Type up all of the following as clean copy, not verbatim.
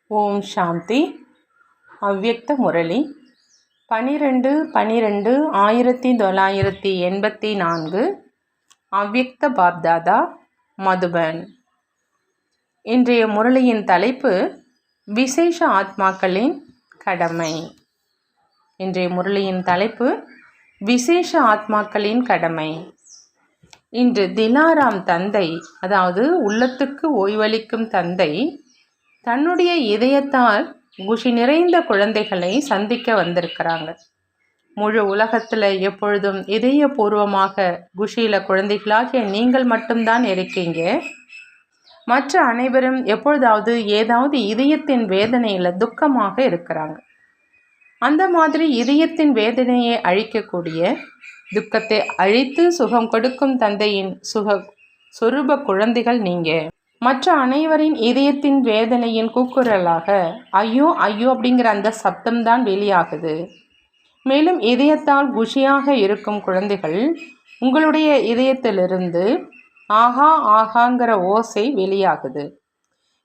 ஓம் சாந்தி. அவ்யக்த முரளி 12/12/1984. அவ்யக்த பாப்தாதா, மதுபன். இன்றைய முரளியின் தலைப்பு விசேஷ ஆத்மாக்களின் கடமை. இன்றைய முரளியின் தலைப்பு விசேஷ ஆத்மாக்களின் கடமை. இன்று திலாராம் தந்தை, அதாவது உள்ளத்துக்கு ஓய்வளிக்கும் தந்தை, தன்னுடைய இதயத்தால் குஷி நிறைந்த குழந்தைகளை சந்திக்க வந்திருக்கிறாங்க. முழு உலகத்தில் எப்பொழுதும் இதயபூர்வமாக குஷியில் குழந்தைகளாகிய நீங்கள் மட்டும்தான் இருக்கீங்க. மற்ற அனைவரும் எப்பொழுதாவது ஏதாவது இதயத்தின் வேதனையில் துக்கமாக இருக்கிறாங்க. அந்த மாதிரி இதயத்தின் வேதனையை அழிக்கக்கூடிய, துக்கத்தை அழித்து சுகம் கொடுக்கும் தந்தையின் சொரூப குழந்தைகள் நீங்கள். மற்ற அனைவரின் இதயத்தின் வேதனையின் கூக்குரலாக ஐயோ ஐயோ அப்படிங்கிற அந்த சப்தம்தான் வெளியாகுது. மேலும் இதயத்தால் குஷியாக இருக்கும் குழந்தைகள், உங்களுடைய இதயத்திலிருந்து ஆஹா ஆகாங்கிற ஓசை வெளியாகுது.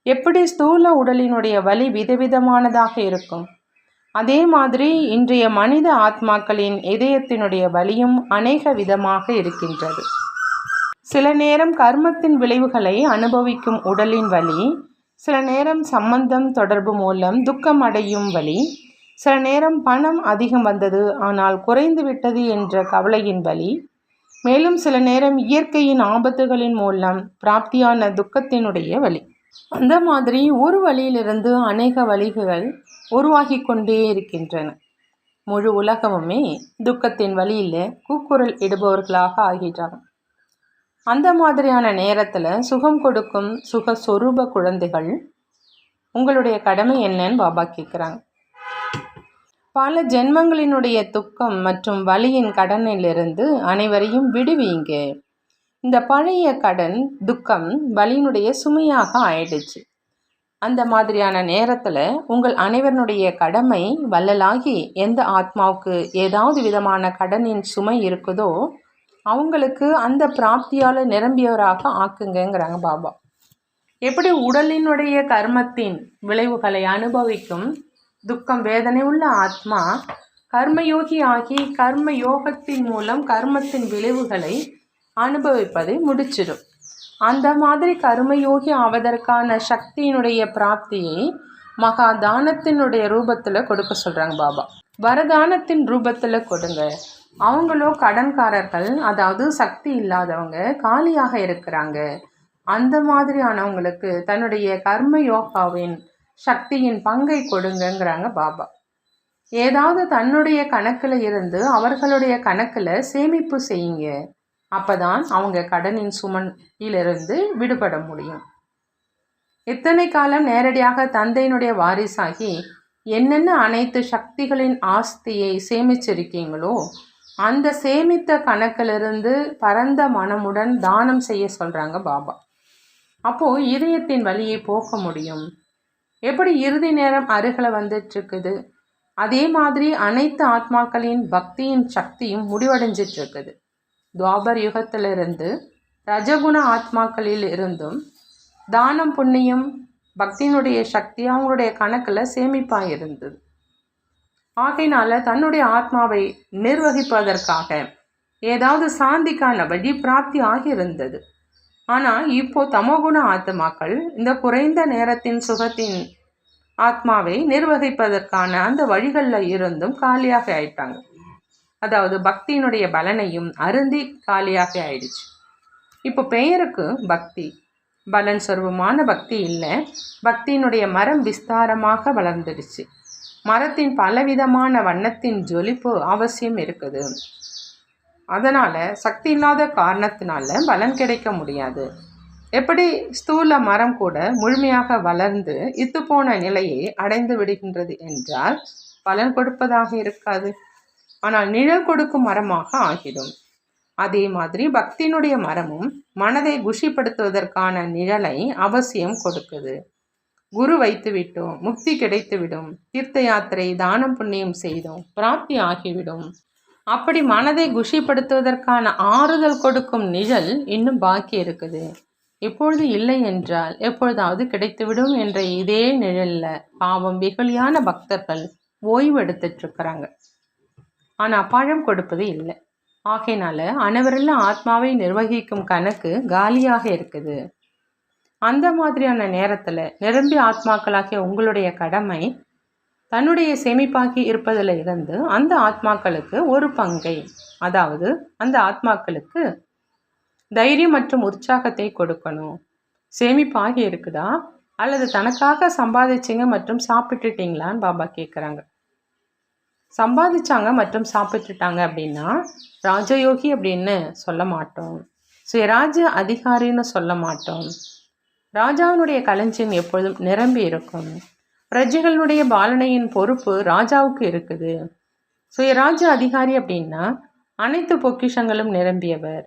எப்படி ஸ்தூல உடலினுடைய வலி விதவிதமானதாக இருக்கும், அதே மாதிரி இன்றைய மனித ஆத்மாக்களின் இதயத்தினுடைய வலியும் அநேக விதமாக இருக்கின்றது. சில நேரம் கர்மத்தின் விளைவுகளை அனுபவிக்கும் உடலின் வலி, சில நேரம் சம்பந்தம் தொடர்பு மூலம் துக்கம் அடையும் வலி, சில நேரம் பணம் அதிகம் வந்தது ஆனால் குறைந்து விட்டது என்ற கவலையின் வலி, மேலும் சில நேரம் இயற்கையின் ஆபத்துகளின் மூலம் பிராப்தியான துக்கத்தினுடைய வலி. அந்த மாதிரி ஒரு வழியிலிருந்து அநேக வழிகள் உருவாகி கொண்டே இருக்கின்றன. முழு உலகமுமே துக்கத்தின் வழியில் கூக்குரல் இடுபவர்களாக ஆகின்றாங்க. அந்த மாதிரியான நேரத்தில் சுகம் கொடுக்கும் சொரூப குழந்தைகள், உங்களுடைய கடமை என்னன்னு பாபா கேட்குறாங்க. பல ஜென்மங்களினுடைய துக்கம் மற்றும் வலியின் கடனிலிருந்து அனைவரையும் விடுவீங்க. இந்த பழைய கடன், துக்கம், வலியினுடைய சுமையாக ஆயிடுச்சு. அந்த மாதிரியான நேரத்தில் உங்கள் அனைவருடைய கடமை வள்ளலாகி எந்த ஆத்மாவுக்கு ஏதாவது விதமான கடனின் சுமை இருக்குதோ அவங்களுக்கு அந்த பிராப்தியால் நிரம்பியவராக ஆக்குங்கிறாங்க பாபா. எப்படி உடலினுடைய கர்மத்தின் விளைவுகளை அனுபவிக்கும் துக்கம் வேதனை உள்ள ஆத்மா கர்மயோகி ஆகி கர்ம யோகத்தின் மூலம் கர்மத்தின் விளைவுகளை அனுபவிப்பதை முடிச்சிடும். அந்த மாதிரி கர்மயோகி ஆவதற்கான சக்தியினுடைய பிராப்தியை மகாதானத்தினுடைய ரூபத்தில் கொடுக்க சொல்கிறாங்க பாபா. வரதானத்தின் ரூபத்தில் கொடுங்க. அவங்களோ கடன்காரர்கள், அதாவது சக்தி இல்லாதவங்க, காலியாக இருக்கிறாங்க. அந்த மாதிரியானவங்களுக்கு தன்னுடைய கர்ம யோகாவின் சக்தியின் பங்கை கொடுங்கங்கிறாங்க பாபா. ஏதாவது தன்னுடைய கணக்கில் இருந்து அவர்களுடைய கணக்கில் சேமிப்பு செய்யுங்க. அப்போதான் அவங்க கடனின் சுமையிலிருந்து விடுபட முடியும். இத்தனை காலம் நேரடியாக தந்தையினுடைய வாரிசாகி என்னென்ன அனைத்து சக்திகளின் ஆஸ்தியை சேமிச்சிருக்கீங்களோ அந்த சேமித்த கணக்கிலிருந்து பரந்த மனமுடன் தானம் செய்ய சொல்கிறாங்க பாபா. அப்போது இதயத்தின் வலியை போக்க முடியும். எப்படி இறுதி நேரம் அருகில் வந்துட்டுருக்குது, அதே மாதிரி அனைத்து ஆத்மாக்களின் பக்தியின் சக்தியும் முடிவடைஞ்சிட்ருக்குது. துவாபர் யுகத்திலிருந்து ரஜகுண ஆத்மாக்களில் இருந்தும் தானம் புண்ணியம் பக்தியினுடைய சக்தி அவங்களுடைய கணக்கில் சேமிப்பாக இருந்தது. ஆகையினால தன்னுடைய ஆத்மாவை நிர்வகிப்பதற்காக ஏதாவது சாந்திக்கான வழி பிராப்தி ஆகியிருந்தது. ஆனால் இப்போ தமோகுண ஆத்மாக்கள் இந்த குறைந்த நேரத்தின் சுகத்தின் ஆத்மாவை நிர்வகிப்பதற்கான அந்த வழிகளில் இருந்தும் காலியாக ஆயிட்டாங்க. அதாவது பக்தியினுடைய பலனையும் அருந்தி காலியாக ஆயிடுச்சு. இப்போ பெயருக்கு பக்தி, பலன் சொருபமான பக்தி இல்லை. பக்தியினுடைய மரம் விஸ்தாரமாக வளர்ந்துடுச்சு. மரத்தின் பலவிதமான வண்ணத்தின் ஜொலிப்பு அவசியம் இருக்குது. அதனால் சக்தி இல்லாத காரணத்தினால பலன் கிடைக்க முடியாது. எப்படி ஸ்தூல மரம் கூட முழுமையாக வளர்ந்து இத்துப்போன நிலையை அடைந்து விடுகின்றது என்றால் பலன் கொடுப்பதாக இருக்காது, ஆனால் நிழல் கொடுக்கும் மரமாக ஆகிடும். அதே மாதிரி பக்தியினுடைய மரமும் மனதை குஷிப்படுத்துவதற்கான நிழலை அவசியம் கொடுக்குது. குரு வைத்து விட்டோம், முக்தி கிடைத்துவிடும், தீர்த்த யாத்திரை தானம் புண்ணியம் செய்தோம், பிராப்தி ஆகிவிடும். அப்படி மனதை குஷிப்படுத்துவதற்கான ஆறுதல் கொடுக்கும் நிழல் இன்னும் பாக்கி இருக்குது. இப்பொழுது இல்லை என்றால் எப்பொழுதாவது கிடைத்துவிடும் என்ற இதே நிழல்ல பாவம் வெகுளியான பக்தர்கள் ஓய்வு எடுத்துட்டு இருக்கிறாங்க. ஆனால் பழம் கொடுப்பது இல்லை. ஆகையினால அனைவரெல்லாம் ஆத்மாவை நிர்வகிக்கும் கணக்கு காலியாக இருக்குது. அந்த மாதிரியான நேரத்தில் நிரம்பி ஆத்மாக்களாகிய உங்களுடைய கடமை தன்னுடைய சேமிப்பாகி இருப்பதில் இருந்து அந்த ஆத்மாக்களுக்கு ஒரு பங்கை, அதாவது அந்த ஆத்மாக்களுக்கு தைரியம் மற்றும் உற்சாகத்தை கொடுக்கணும். சேமிப்பாகி இருக்குதா அல்லது தனக்காக சம்பாதிச்சிங்க மற்றும் சாப்பிட்டுட்டீங்களான்னு பாபா கேட்குறாங்க. சம்பாதிச்சாங்க மற்றும் சாப்பிட்டுட்டாங்க அப்படின்னா ராஜயோகி அப்படின்னு சொல்ல மாட்டோம், சுயராஜ்ய அதிகாரின்னு சொல்ல மாட்டோம். ராஜாவினுடைய களஞ்சியம் எப்பொழுதும் நிரம்பி இருக்கும். பிரஜைகளுடைய பாலனையின் பொறுப்பு ராஜாவுக்கு இருக்குது. சுயராஜ்ய அதிகாரி அப்படின்னா அனைத்து பொக்கிஷங்களும் நிரம்பியவர்.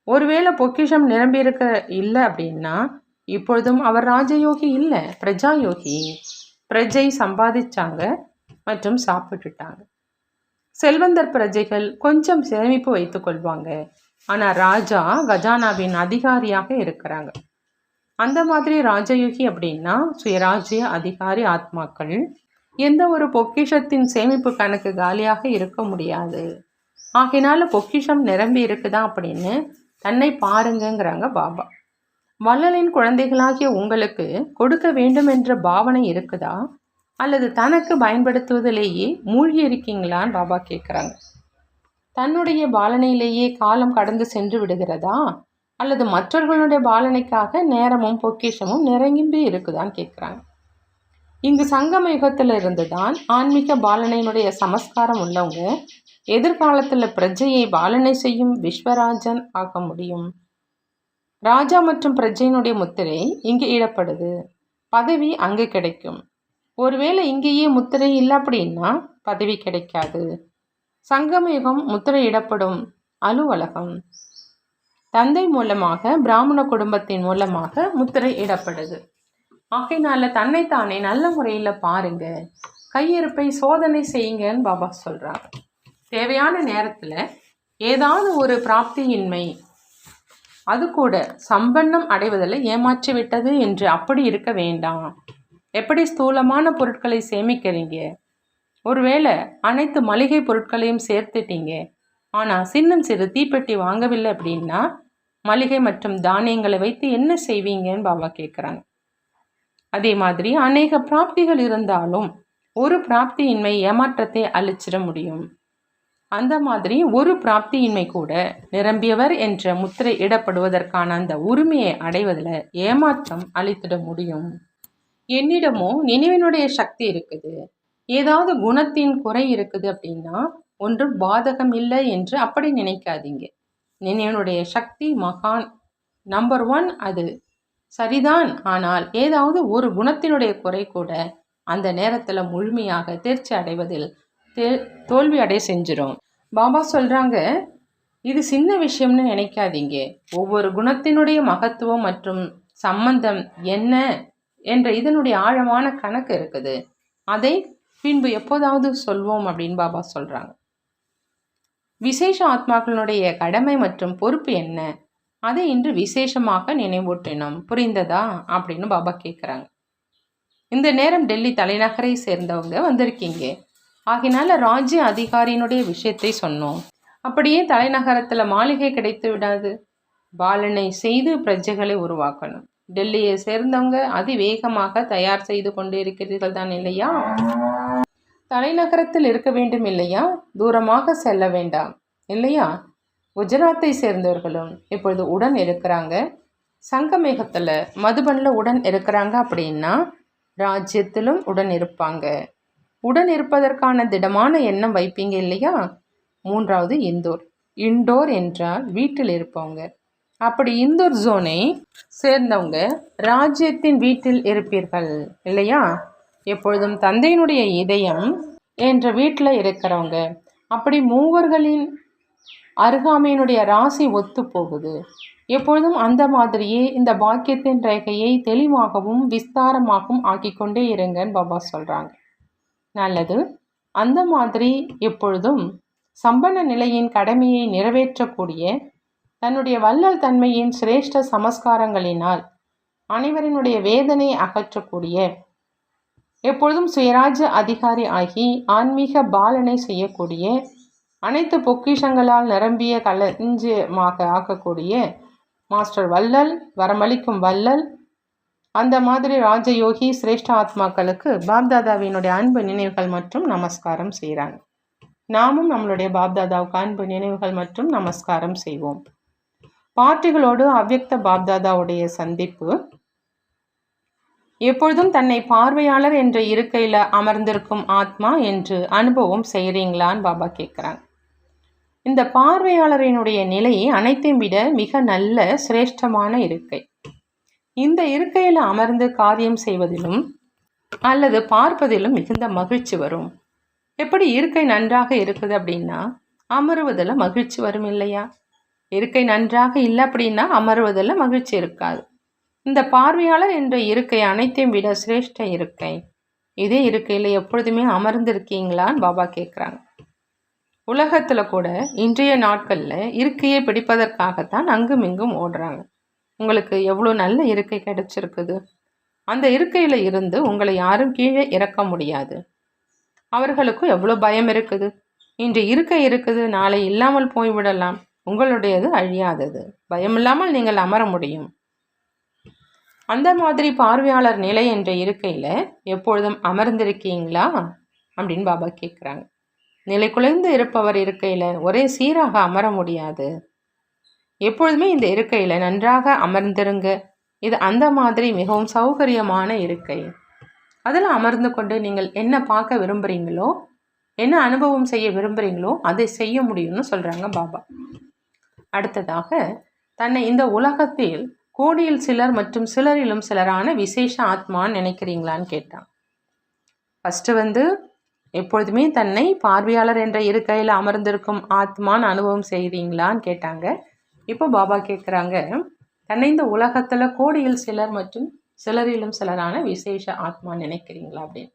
ஒருவேளை பொக்கிஷம் நிரம்பியிருக்க இல்லை அப்படின்னா இப்பொழுதும் அவர் ராஜயோகி இல்லை, பிரஜாயோகி. பிரஜை சம்பாதிச்சாங்க மற்றும் சாப்பிட்டுட்டாங்க. செல்வந்தர் பிரஜைகள் கொஞ்சம் சேமிப்பு வைத்து கொள்வாங்க, ஆனால் ராஜா கஜானாவின் அதிகாரியாக இருக்கிறாங்க. அந்த மாதிரி ராஜயோகி அப்படின்னா சுயராஜ்ய அதிகாரி ஆத்மாக்கள். எந்த ஒரு பொக்கிஷத்தின் சேமிப்பு கணக்கு காலியாக இருக்க முடியாது. ஆகையினால பொக்கிஷம் நிரம்பி இருக்குதா அப்படின்னு தன்னை பாருங்கிறாங்க பாபா. வள்ளலின் குழந்தைகளாகிய உங்களுக்கு கொடுக்க வேண்டும் என்ற பாவனை இருக்குதா அல்லது தனக்கு பயன்படுத்துவதிலேயே மூழ்கி இருக்கீங்களான்னு பாபா கேட்குறாங்க. தன்னுடைய பாலனையிலேயே காலம் கடந்து சென்று விடுகிறதா அல்லது மற்றவர்களுடைய பாலனைக்காக நேரமும் பொக்கிஷமும் நிரம்பி இருக்குதான்னு கேட்குறாங்க. இங்கு சங்கம யுகத்தில் இருந்து தான் ஆன்மீக பாலனையினுடைய சமஸ்காரம் உள்ளவங்க எதிர்காலத்தில் பிரஜையை பாலனை செய்யும் விஸ்வராஜன் ஆக முடியும். ராஜா மற்றும் பிரஜையினுடைய முத்திரை இங்கே இடப்படுது, பதவி அங்கே கிடைக்கும். ஒருவேளை இங்கேயே முத்திரை இல்லை அப்படின்னா பதவி கிடைக்காது. சங்கம யுகம் முத்திரையிடப்படும் அலுவலகம். தந்தை மூலமாக பிராமண குடும்பத்தின் மூலமாக முத்திரை இடப்படுது. ஆகையினால தன்னைத்தானே நல்ல முறையில் பாருங்க, கையிருப்பை சோதனை செய்யுங்கன்னு பாபா சொல்றாங்க. தேவையான நேரத்தில் ஏதாவது ஒரு பிராப்தியின்மை, அது கூட சம்பன்னம் அடைவதில் ஏமாற்றி விட்டது என்று அப்படி இருக்க வேண்டாம். எப்படி ஸ்தூலமான பொருட்களை சேமிக்கிறீங்க, ஒருவேளை அனைத்து மளிகை பொருட்களையும் சேர்த்துட்டீங்க ஆனால் சின்னம் சிறு தீப்பெட்டி வாங்கவில்லை அப்படின்னா மளிகை மற்றும் தானியங்களை வைத்து என்ன செய்வீங்கன்னு பாபா கேட்குறாங்க. அதே மாதிரி அநேக பிராப்திகள் இருந்தாலும் ஒரு பிராப்தியின்மை ஏமாற்றத்தை அழிச்சிட முடியும். அந்த மாதிரி ஒரு பிராப்தியின்மை கூட நிரம்பியவர் என்ற முத்திரை இடப்படுவதற்கான அந்த உரிமையை அடைவதில் ஏமாற்றம் அளித்திட முடியும். என்னிடமோ நினைவினுடைய சக்தி இருக்குது, ஏதாவது குணத்தின் குறை இருக்குது அப்படின்னா ஒன்று பாதகம் இல்லை என்று அப்படி நினைக்காதீங்க. நினைவினுடைய சக்தி மகான் நம்பர் 1, அது சரிதான். ஆனால் ஏதாவது ஒரு குணத்தினுடைய குறை கூட அந்த நேரத்தில் முழுமையாக தேர்ச்சி அடைவதில் தோல்வி அடைய செஞ்சிடும். பாபா சொல்கிறாங்க, இது சின்ன விஷயம்னு நினைக்காதீங்க. ஒவ்வொரு குணத்தினுடைய மகத்துவம் மற்றும் சம்பந்தம் என்ன என்ற இதனுடைய ஆழமான கணக்கு இருக்குது. அதை பின்பு எப்போதாவது சொல்வோம் அப்படின்னு பாபா சொல்கிறாங்க. விசேஷ ஆத்மாக்களுடைய கடமை மற்றும் பொறுப்பு என்ன, அதை இன்று விசேஷமாக நினைவூட்டினோம், புரிந்ததா அப்படின்னு பாபா கேட்குறாங்க. இந்த நேரம் டெல்லி தலைநகரை சேர்ந்தவங்க வந்திருக்கீங்க. ஆகினால ராஜ்ய அதிகாரியினுடைய விஷயத்தை சொன்னோம். அப்படியே தலைநகரத்தில் மாளிகை கிடைத்து விடாது, பாலனை செய்து பிரஜைகளை உருவாக்கணும். டெல்லியை சேர்ந்தவங்க அதிவேகமாக தயார் செய்து கொண்டு இருக்கிறீர்கள் தான் இல்லையா? தலைநகரத்தில் இருக்க வேண்டும் இல்லையா? தூரமாக செல்ல வேண்டாம் இல்லையா? குஜராத்தை சேர்ந்தவர்களும் இப்பொழுது உடன் இருக்கிறாங்க. சங்கமேகத்தில் மதுபனில் உடன் இருக்கிறாங்க அப்படின்னா ராஜ்யத்திலும் உடன் இருப்பாங்க. உடன் இருப்பதற்கான திடமான எண்ணம் வைப்பீங்க இல்லையா? 3வது இந்தோர். இண்டோர் என்றால் வீட்டில் இருப்பவங்க. அப்படி இந்தோர் ஜோனை சேர்ந்தவங்க ராஜ்யத்தின் வீட்டில் இருப்பீர்கள் இல்லையா? எப்பொழுதும் தந்தையினுடைய இதயம் என்ற வீட்டில் இருக்கிறவங்க. அப்படி மூவர்களின் அருகாமையினுடைய ராசி ஒத்து போகுது. எப்பொழுதும் அந்த மாதிரியே இந்த பாக்கியத்தின் ரேகையை தெளிவாகவும் விஸ்தாரமாகவும் ஆக்கிக்கொண்டே இருங்கன்னு பாபா சொல்கிறாங்க. நல்லது. அந்த மாதிரி எப்பொழுதும் சம்பன்ன நிலையின் கடமையை நிறைவேற்றக்கூடிய தன்னுடைய வள்ளல் தன்மையின் சிரேஷ்ட சமஸ்காரங்களினால் அனைவரினுடைய வேதனை அகற்றக்கூடிய, எப்பொழுதும் சுயராஜ்ய அதிகாரி ஆகி ஆன்மீக பாலனை செய்யக்கூடிய, அனைத்து பொக்கிஷங்களால் நிரம்பிய களஞ்சியமாக ஆக்கக்கூடிய மாஸ்டர் வள்ளல், வரமளிக்கும் வள்ளல், அந்த மாதிரி ராஜயோகி சிரேஷ்ட ஆத்மாக்களுக்கு பாப்தாதாவினுடைய அன்பு நினைவுகள் மற்றும் நமஸ்காரம் செய்கிறாங்க. நாமும் நம்மளுடைய பாப்தாதாவுக்கு அன்பு நினைவுகள் மற்றும் நமஸ்காரம் செய்வோம். பார்ட்டிகளோடு அவ்யக்த பாப்தாதாவுடைய சந்திப்பு. எப்பொழுதும் தன்னை பார்வையாளர் என்ற இருக்கையில் அமர்ந்திருக்கும் ஆத்மா என்று அனுபவம் செய்கிறீங்களான்னு பாபா கேட்குறாங்க. இந்த பார்வையாளரினுடைய நிலை அனைத்தையும் விட மிக நல்ல சிரேஷ்டமான இருக்கை. இந்த இருக்கையில் அமர்ந்து காரியம் செய்வதிலும் அல்லது பார்ப்பதிலும் மிகுந்த மகிழ்ச்சி வரும். எப்படி இருக்கை நன்றாக இருக்குது அப்படின்னா அமருவதில் மகிழ்ச்சி வரும் இல்லையா? இருக்கை நன்றாக இல்லை அப்படின்னா அமருவதில் மகிழ்ச்சி இருக்காது. இந்த பார்வையாளர் என்ற இருக்கை அனைத்தையும் விட சிரேஷ்ட இருக்கை. இதே இருக்கையில் எப்பொழுதுமே அமர்ந்திருக்கீங்களான்னு பாபா கேட்குறாங்க. உலகத்தில் கூட இன்றைய நாட்களில் இருக்கையை பிடிப்பதற்காகத்தான் அங்கும் இங்கும் ஓடுறாங்க. உங்களுக்கு எவ்வளோ நல்ல இருக்கை கிடைச்சிருக்குது. அந்த இருக்கையில் இருந்து உங்களை யாரும் கீழே இறக்க முடியாது. அவர்களுக்கும் எவ்வளோ பயம் இருக்குது. இன்று இருக்கை இருக்குது, நாளை இல்லாமல் போய்விடலாம். உங்களுடையது அழியாதது. பயமில்லாமல் நீங்கள் அமர முடியும். அந்த மாதிரி பார்வையாளர் நிலை என்ற இருக்கையில் எப்பொழுதும் அமர்ந்திருக்கீங்களா அப்படின்னு பாபா கேட்குறாங்க. நிலை குலைந்து இருப்பவர் இருக்கையில் ஒரே சீராக அமர முடியாது. எப்பொழுதுமே இந்த இருக்கையில் நன்றாக அமர்ந்திருங்க. இது அந்த மாதிரி மிகவும் சௌகரியமான இருக்கை. அதில் அமர்ந்து கொண்டு நீங்கள் என்ன பார்க்க விரும்புகிறீங்களோ, என்ன அனுபவம் செய்ய விரும்புகிறீங்களோ அதை செய்ய முடியும்னு சொல்கிறாங்க பாபா. அடுத்ததாக, தன்னை இந்த உலகத்தில் கோடியில் சிலர் மற்றும் சிலரிலும் சிலரான விசேஷ ஆத்மான்னு நினைக்கிறீங்களான்னு கேட்டான். ஃபஸ்ட்டு எப்பொழுதுமே தன்னை பார்வையாளர் என்ற இருக்கையில் அமர்ந்திருக்கும் ஆத்மான்னு அனுபவம் செய்கிறீங்களான்னு கேட்டாங்க. இப்போ பாபா கேட்குறாங்க, தன்னை இந்த உலகத்தில் கோடியில் சிலர் மற்றும் சிலரிலும் சிலரான விசேஷ ஆத்மா நினைக்கிறீங்களா அப்படின்னு.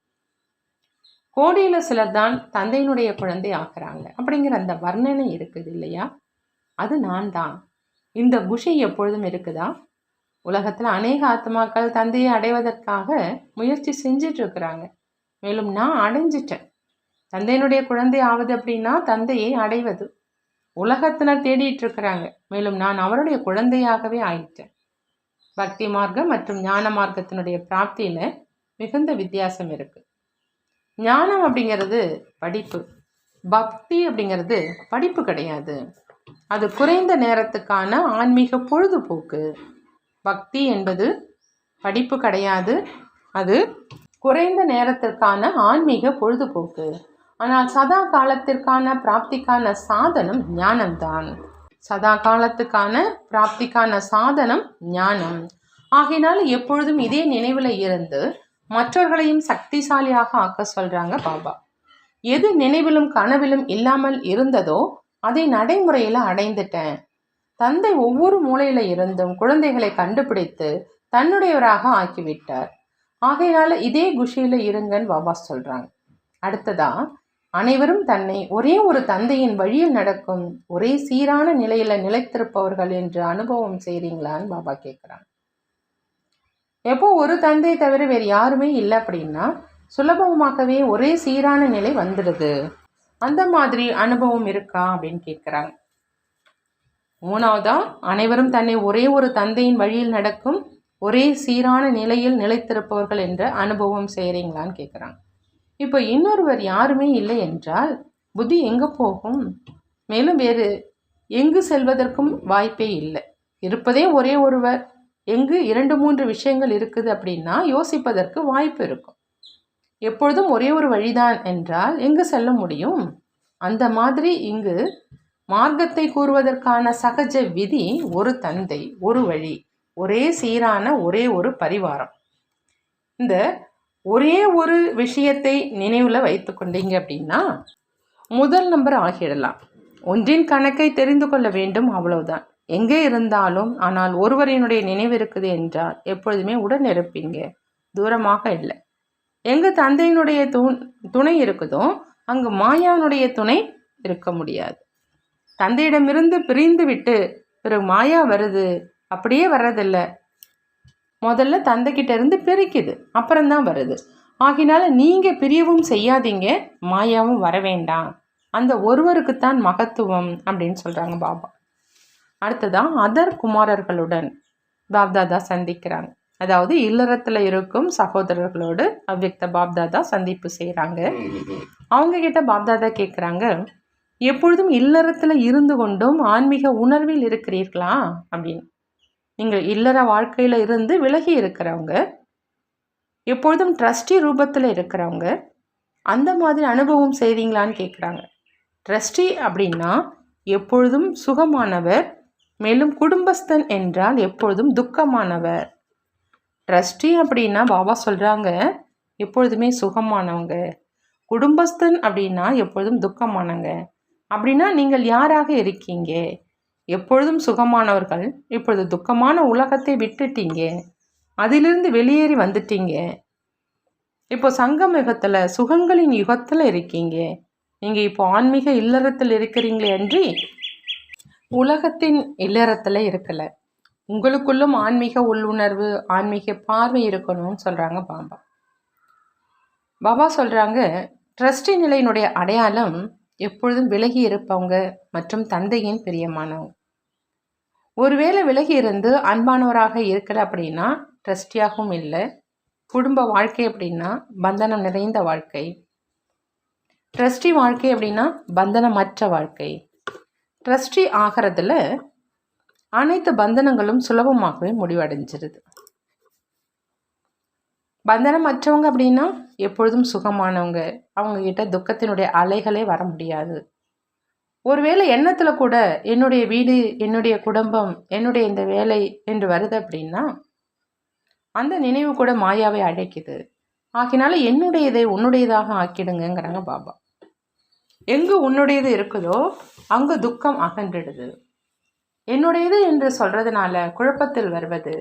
கோடியில் சிலர் தான் தந்தையினுடைய குழந்தை ஆக்குறாங்க அப்படிங்கிற அந்த வர்ணனை இருக்குது இல்லையா? அது நான் தான். இந்த குஷி எப்பொழுதும் இருக்குதா? உலகத்தில் அநேக ஆத்மாக்கள் தந்தையை அடைவதற்காக முயற்சி செஞ்சிட்டு இருக்கிறாங்க. மேலும் நான் அடைஞ்சிட்டேன். தந்தையினுடைய குழந்தை ஆவது அப்படின்னா தந்தையை அடைவது. உலகத்தினர் தேடிட்டு இருக்கிறாங்க. மேலும் நான் அவருடைய குழந்தையாகவே ஆயிட்டேன். பக்தி மார்க்கம் மற்றும் ஞான மார்க்கத்தினுடைய பிராப்தியில் மிகுந்த வித்தியாசம் இருக்குது. ஞானம் அப்படிங்கிறது படிப்பு, பக்தி அப்படிங்கிறது படிப்பு கிடையாது. அது குறைந்த நேரத்துக்கான ஆன்மீக பொழுதுபோக்கு. பக்தி என்பது படிப்பு கிடையாது, அது குறைந்த நேரத்திற்கான ஆன்மீக பொழுதுபோக்கு. ஆனால் சதா காலத்திற்கான பிராப்திக்கான சாதனம் ஞானம்தான். சதா காலத்துக்கான பிராப்திக்கான சாதனம் ஞானம். ஆகையினால எப்பொழுதும் இதே நினைவில் இருந்து மற்றவர்களையும் சக்திசாலியாக ஆக்க சொல்கிறாங்க பாபா. எது நினைவிலும் கனவிலும் இல்லாமல் இருந்ததோ அதை நடைமுறையில் அடைந்துட்டேன். தந்தை ஒவ்வொரு மூலையில் இருந்தும் குழந்தைகளை கண்டுபிடித்து தன்னுடையவராக ஆக்கிவிட்டார். ஆகையினால இதே குஷியில் இருங்கன்னு பாபா சொல்கிறாங்க. அடுத்ததா, அனைவரும் தன்னை ஒரே ஒரு தந்தையின் வழியில் நடக்கும் ஒரே சீரான நிலையில் நிலைத்திருப்பவர்கள் என்று அனுபவம் செய்கிறீங்களான்னு பாபா கேட்குறாங்க. எப்போ ஒரு தந்தை தவிர வேறு யாருமே இல்லை அப்படின்னா சுலபமாகவே ஒரே சீரான நிலை வந்துடுது. அந்த மாதிரி அனுபவம் இருக்கா அப்படின்னு கேட்குறாங்க. மூணாவதா, அனைவரும் தன்னை ஒரே ஒரு தந்தையின் வழியில் நடக்கும் ஒரே சீரான நிலையில் நிலைத்திருப்பவர்கள் என்ற அனுபவம் செய்கிறீங்களான்னு கேட்குறாங்க. இப்போ இன்னொருவர் யாருமே இல்லை என்றால் புத்தி எங்கே போகும்? மேலும் வேறு எங்கு செல்வதற்கும் வாய்ப்பே இல்லை. இருப்பதே ஒரே ஒருவர். எங்கு 2-3 விஷயங்கள் இருக்குது அப்படின்னா யோசிப்பதற்கு வாய்ப்பு இருக்கும். எப்பொழுதும் ஒரே ஒரு வழிதான் என்றால் எங்கு செல்ல முடியும்? அந்த மாதிரி இங்கு மார்க்கத்தை கூறுவதற்கான சகஜ விதி ஒரு தந்தை, ஒரு வழி, ஒரே சீரான ஒரே ஒரு பரிவாரம். இந்த ஒரே ஒரு விஷயத்தை நினைவில் வைத்து கொண்டீங்க அப்படின்னா முதல் நம்பர் ஆகிடலாம். ஒன்றின் கணக்கை தெரிந்து கொள்ள வேண்டும், அவ்வளவுதான். எங்கே இருந்தாலும் ஆனால் ஒருவரினுடைய நினைவு இருக்குது என்றால் எப்பொழுதுமே உடன் இருப்பீங்க, தூரமாக இல்லை. எங்கு தந்தையினுடைய துணை இருக்குதோ அங்கு மாயாவினுடைய துணை இருக்க முடியாது. தந்தையிடமிருந்து பிரிந்து விட்டு பிறகு மாயா வருது, அப்படியே வர்றதில்ல. முதல்ல தந்தைக்கிட்ட இருந்து பிரிக்குது, அப்புறம்தான் வருது. ஆகினால நீங்கள் பிரியவும் செய்யாதீங்க, மாயாவும் வர வேண்டாம். அந்த ஒருவருக்குத்தான் மகத்துவம் அப்படின்னு சொல்கிறாங்க பாபா. அடுத்ததான் அதர் குமாரர்களுடன் பாப்தாதா சந்திக்கிறாங்க. அதாவது இல்லறத்தில் இருக்கும் சகோதரர்களோடு அவ்யக்த பாப்தாதா சந்திப்பு செய்கிறாங்க. அவங்க கிட்ட பாப்தாதா கேட்குறாங்க, எப்பொழுதும் இல்லறத்தில் இருந்து கொண்டும் ஆன்மீக உணர்வில் இருக்கிறீர்களா அப்படின்னு. நீங்கள் இல்லற வாழ்க்கையில் இருந்து விலகி இருக்கிறவங்க, எப்பொழுதும் ட்ரஸ்டி ரூபத்தில் இருக்கிறவங்க, அந்த மாதிரி அனுபவம் செய்கிறீங்களான்னு கேட்குறாங்க. ட்ரஸ்டி அப்படின்னா எப்பொழுதும் சுகமானவர், மேலும் குடும்பஸ்தன் என்றால் எப்பொழுதும் துக்கமானவர். ட்ரஸ்டி அப்படின்னா பாபா சொல்கிறாங்க எப்பொழுதுமே சுகமானவங்க, குடும்பஸ்தன் அப்படின்னா எப்பொழுதும் துக்கமானவங்க. அப்படின்னா நீங்கள் யாராக இருக்கீங்க? எப்பொழுதும் சுகமானவர்கள், இப்பொழுது துக்கமான உலகத்தை விட்டுட்டீங்க, அதிலிருந்து வெளியேறி வந்துட்டீங்க. இப்போ சங்கம் யுகத்தில் சுகங்களின் யுகத்தில் இருக்கீங்க. நீங்கள் இப்போ ஆன்மீக இல்லறத்தில் இருக்கிறீங்களே அன்றி உலகத்தின் இல்லறத்தில் இருக்கலை. உங்களுக்குள்ளும் ஆன்மீக உள்ளுணர்வு, ஆன்மீக பார்வை இருக்கணும்னு சொல்கிறாங்க பாபா. பாபா சொல்கிறாங்க, ட்ரஸ்டி நிலையினுடைய அடையாளம் எப்பொழுதும் விலகி இருப்பவங்க மற்றும் தந்தையின் பிரியமானவங்க. ஒருவேளை விலகி இருந்து அன்பானவராக இருக்கல அப்படின்னா ட்ரஸ்டியாகவும் இல்லை. குடும்ப வாழ்க்கை அப்படின்னா பந்தனம் நிறைந்த வாழ்க்கை. ட்ரஸ்டி வாழ்க்கை அப்படின்னா பந்தனமற்ற வாழ்க்கை. ட்ரஸ்டி ஆகிறதுல அனைத்து பந்தனங்களும் சுலபமாகவே முடிவடைஞ்சிருது. பந்தனமற்றவங்க அப்படின்னா எப்பொழுதும் சுகமானவங்க, அவங்கக்கிட்ட துக்கத்தினுடைய அலைகளே வர முடியாது. ஒருவேளை எண்ணத்தில் கூட என்னுடைய வீடு, என்னுடைய குடும்பம், என்னுடைய இந்த வேலை என்று வருது அப்படின்னா அந்த நினைவு கூட மாயாவை அழைக்குது. ஆகினால என்னுடையதை உன்னுடையதாக ஆக்கிடுங்கிறாங்க பாபா. எங்கு உன்னுடையது இருக்குதோ அங்கு துக்கம் அகன்றிடுது. என்னுடையது என்று சொல்றதுனால குழப்பத்தில் வருவது,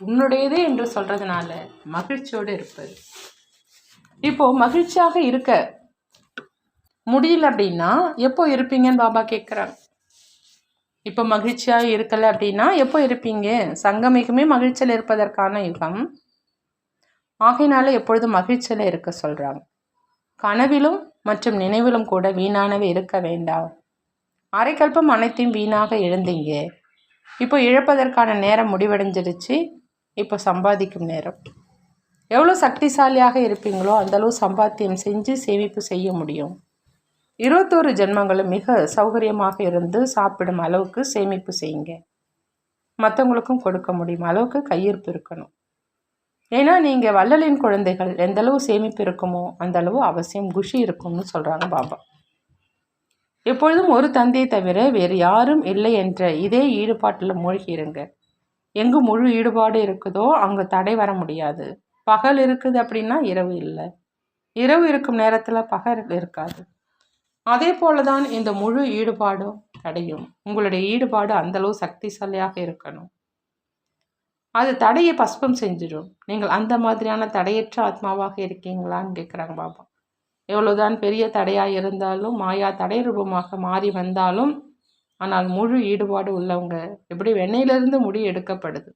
உன்னுடையது என்று சொல்றதுனால மகிழ்ச்சியோடு இருப்பது. இப்போ மகிழ்ச்சியாக இருக்க முடியல அப்படின்னா எப்போ இருப்பீங்கன்னு பாபா கேட்குறாங்க. இப்போ மகிழ்ச்சியாக இருக்கலை அப்படின்னா எப்போ இருப்பீங்க? சங்கமிகமே மகிழ்ச்சியில் இருப்பதற்கான யுகம். ஆகையினால எப்பொழுதும் மகிழ்ச்சியில் இருக்க சொல்கிறாங்க. கனவிலும் மற்றும் நினைவிலும் கூட வீணானவே இருக்க வேண்டாம். அரைக்கல்பம் அனைத்தையும் வீணாக இழந்தீங்க, இப்போ இழப்பதற்கான நேரம் முடிவடைஞ்சிருச்சு. இப்போ சம்பாதிக்கும் நேரம். எவ்வளோ சக்திசாலியாக இருப்பீங்களோ அந்தளவு சம்பாத்தியம் செஞ்சு சேமிப்பு செய்ய முடியும். 21 ஜென்மங்களும் மிக சௌகரியமாக இருந்து சாப்பிடும் அளவுக்கு சேமிப்பு செய்யுங்க. மற்றவங்களுக்கும் கொடுக்க முடியும் அளவுக்கு கையிருப்பு இருக்கணும். ஏன்னா நீங்கள் வள்ளலின் குழந்தைகள், எந்தளவு சேமிப்பு இருக்குமோ அந்தளவு அவசியம் குஷி இருக்கும்னு சொல்கிறாங்க பாபா. எப்பொழுதும் ஒரு தந்தையை தவிர வேறு யாரும் இல்லை என்ற இதே ஈடுபாட்டில் மூழ்கி இருங்க. எங்கு முழு ஈடுபாடு இருக்குதோ அங்கே தடை வர முடியாது. பகல் இருக்குது அப்படின்னா இரவு இல்லை, இரவு இருக்கும் நேரத்தில் பகல் இருக்காது. அதே போல தான் இந்த முழு ஈடுபாடும் தடையும். உங்களுடைய ஈடுபாடு அந்தளவு சக்திசாலியாக இருக்கணும். அது தடையை பஸ்பம் செஞ்சிடும். நீங்கள் அந்த மாதிரியான தடையற்ற ஆத்மாவாக இருக்கீங்களான்னு கேட்குறாங்க பாபா. எவ்வளோதான் பெரிய தடையாக இருந்தாலும், மாயா தடை ரூபமாக மாறி வந்தாலும், ஆனால் முழு ஈடுபாடு உள்ளவங்க எப்படி வெண்ணெயிலிருந்து முடி எடுக்கப்படுது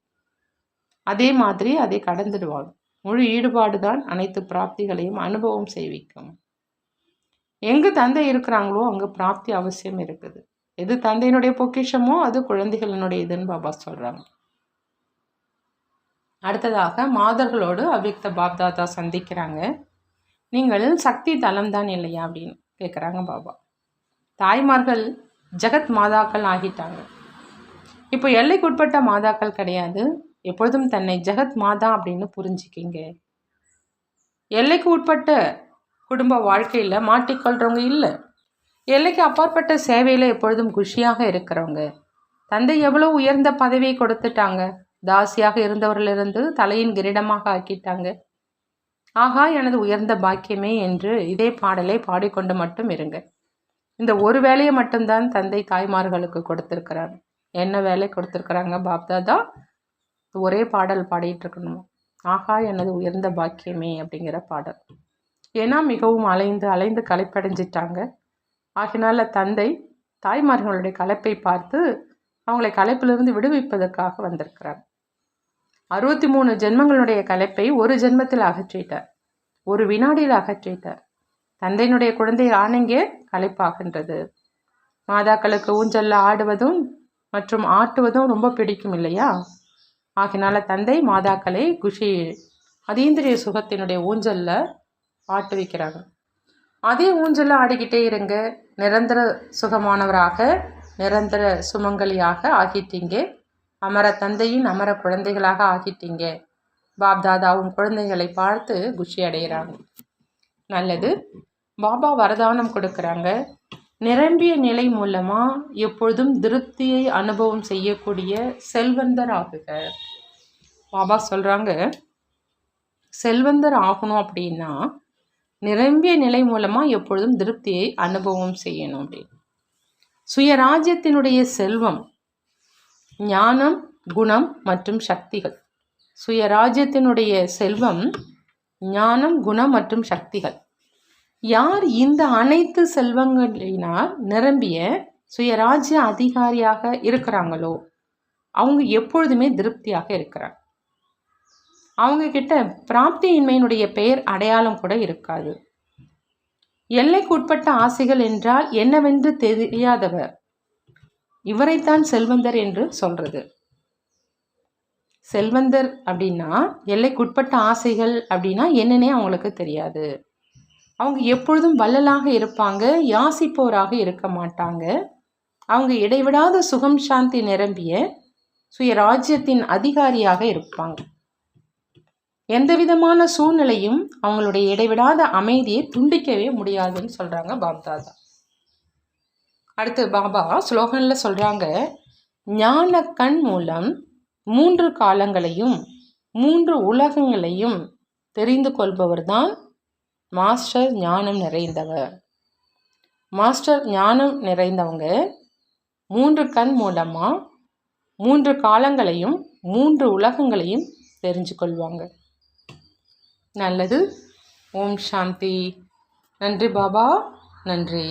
அதே மாதிரி அதை கடந்துடுவாங்க. முழு ஈடுபாடு தான் அனைத்து பிராப்திகளையும் அனுபவம் செய்விக்கும். எங்கு தந்தை இருக்கிறாங்களோ அங்கே பிராப்தி அவசியம் இருக்குது. எது தந்தையினுடைய பொக்கிஷமோ அது குழந்தைகளினுடைய இதுன்னு பாபா சொல்கிறாங்க. அடுத்ததாக மாதர்களோடு அவ்யக்த பாப்தாதா சந்திக்கிறாங்க. நீங்கள் சக்தி தலம் தான் இல்லையா அப்படின்னு கேட்குறாங்க பாபா. தாய்மார்கள் ஜெகத் மாதாக்கள் ஆகிட்டாங்க. இப்போ எல்லைக்குட்பட்ட மாதாக்கள் கிடையாது. எப்பொழுதும் தன்னை ஜெகத் மாதா அப்படின்னு புரிஞ்சுக்கிங்க. எல்லைக்கு உட்பட்ட குடும்ப வாழ்க்கையில் மாட்டிக்கொள்கிறவங்க இல்லை. எல்லைக்கு அப்பாற்பட்ட சேவையில் எப்பொழுதும் குஷியாக இருக்கிறவங்க. தந்தை எவ்வளோ உயர்ந்த பதவியை கொடுத்துட்டாங்க. தாசியாக இருந்தவர்களிருந்து தலையின் கிரீடமாக ஆக்கிட்டாங்க. ஆகா எனது உயர்ந்த பாக்கியமே என்று இதே பாடலை பாடிக்கொண்டு மட்டும் இருங்க. இந்த ஒரு வேலையை மட்டும்தான் தந்தை தாய்மார்களுக்கு கொடுத்துருக்கிறார். என்ன வேலை கொடுத்துருக்குறாங்க பாப்தாதா? ஒரே பாடல் பாடிட்டு இருக்கணும். ஆகா எனது உயர்ந்த பாக்கியமே அப்படிங்கிற பாடல். ஏன்னா மிகவும் அலைந்து அலைந்து களைப்படைஞ்சிட்டாங்க. ஆகினால தந்தை தாய்மார்களுடைய களைப்பை பார்த்து அவங்களை களைப்பிலிருந்து விடுவிப்பதற்காக வந்திருக்கிறார். 63 ஜென்மங்களுடைய களைப்பை ஒரு ஜென்மத்தில் அகற்றிட்டார், ஒரு வினாடியில் அகற்றிட்டார். தந்தையினுடைய குழந்தை ஆணைங்கே களைப்பாகின்றது. மாதாக்களுக்கு ஊஞ்சல்ல ஆடுவதும் மற்றும் ஆட்டுவதும் ரொம்ப பிடிக்கும் இல்லையா? ஆகினால தந்தை மாதாக்களை குஷி அதீந்திரிய சுகத்தினுடைய ஊஞ்சல்ல ஆட்டுவிக்கிறாங்க. அதே ஊஞ்சல்ல ஆடிக்கிட்டே இருங்க, நிரந்தர சுகமானவராக நிரந்தர சுமங்கலியாக ஆகிட்டீங்க, அமர தந்தையின் அமர குழந்தைகளாக ஆகிட்டீங்க. பாப்தாதாவும் குழந்தைகளை பார்த்து குஷி அடைகிறாங்க. நல்லது. பாபா வரதானம் கொடுக்குறாங்க. நிரம்பிய நிலை மூலமா எப்பொழுதும் திருப்தியை அனுபவம் செய்யக்கூடிய செல்வந்தர் ஆகுக. பாபா சொல்றாங்க, செல்வந்தர் ஆகணும் அப்படின்னா நிரம்பிய நிலை மூலமா எப்பொழுதும் திருப்தியை அனுபவம் செய்யணும் அப்படின்னு. சுயராஜ்யத்தினுடைய செல்வம் ஞானம், குணம் மற்றும் சக்திகள். சுயராஜ்யத்தினுடைய செல்வம் ஞானம், குணம் மற்றும் சக்திகள். யார் இந்த அனைத்து செல்வங்களினால் நிரம்பிய சுயராஜ்ய அதிகாரியாக இருக்கிறாங்களோ அவங்க எப்பொழுதுமே திருப்தியாக இருக்கிறாங்க. அவங்க கிட்ட பிராப்தியின்மையினுடைய பெயர் அடையாளம் கூட இருக்காது. எல்லைக்குட்பட்ட ஆசைகள் என்றால் என்னவென்று தெரியாதவர் இவரைத்தான் செல்வந்தர் என்று சொல்றது. செல்வந்தர் அப்படின்னா எல்லைக்குட்பட்ட ஆசைகள் அப்படின்னா என்னன்னே அவங்களுக்கு தெரியாது. அவங்க எப்பொழுதும் வள்ளலாக இருப்பாங்க, யாசிப்போராக இருக்க மாட்டாங்க. அவங்க இடைவிடாத சுகம் சாந்தி நிரம்பிய சுயராஜ்யத்தின் அதிகாரியாக இருப்பாங்க. எந்த விதமான சூழ்நிலையும் அவங்களுடைய இடைவிடாத அமைதியை துண்டிக்கவே முடியாதுன்னு சொல்றாங்க பாப்தாதா. அடுத்து பாபா ஸ்லோகன்ல சொல்றாங்க, ஞான கண் மூலம் 3 காலங்களையும் 3 உலகங்களையும் தெரிந்து கொள்பவர் தான் மாஸ்டர் ஞானம் நிறைந்தவர். மாஸ்டர் ஞானம் நிறைந்தவங்க 3 கண் மூலமா 3 காலங்களையும் 3 உலகங்களையும் தெரிஞ்சு கொள்வாங்க. நல்லது. ஓம் சாந்தி. நன்றி பாபா, நன்றி.